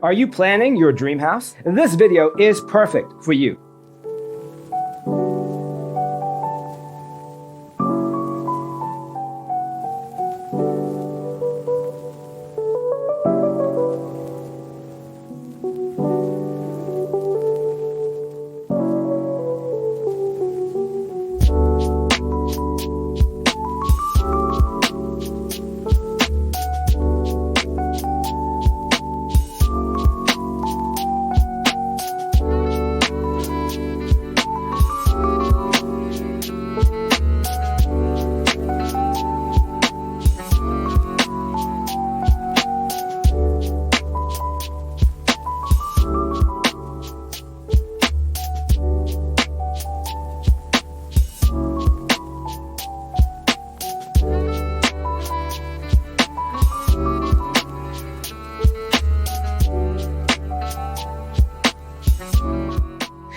Are you planning your dream house? This video is perfect for you.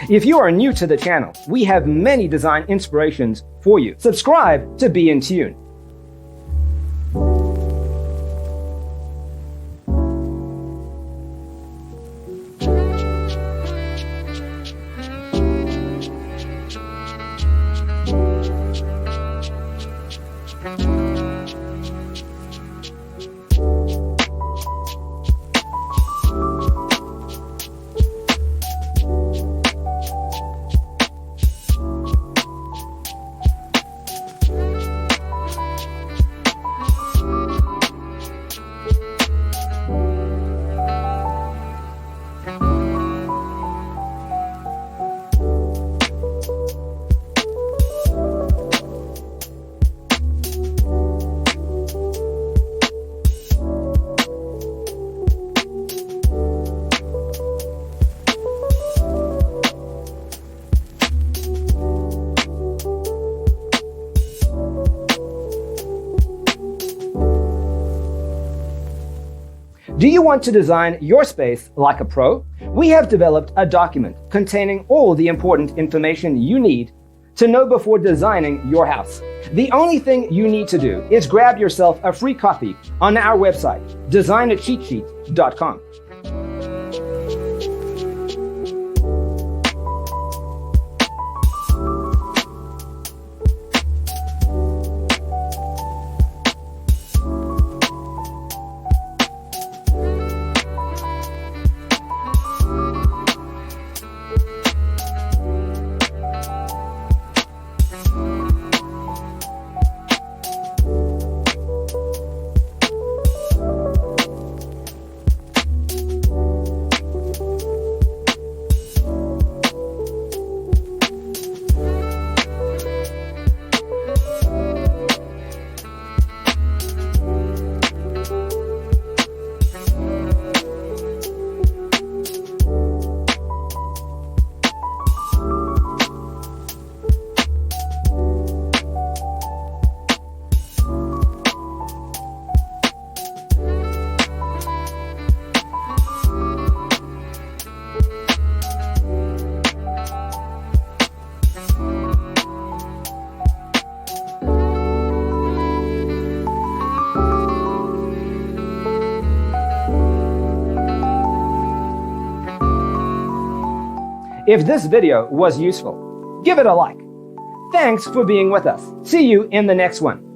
If you are new to the channel, we have many design inspirations for you. Subscribe to be in tune. Do you want to design your space like a pro? We have developed a document containing all the important information you need to know before designing your house. The only thing you need to do is grab yourself a free copy on our website, designacheatsheet.com. If this video was useful, give it a like. Thanks for being with us. See you in the next one.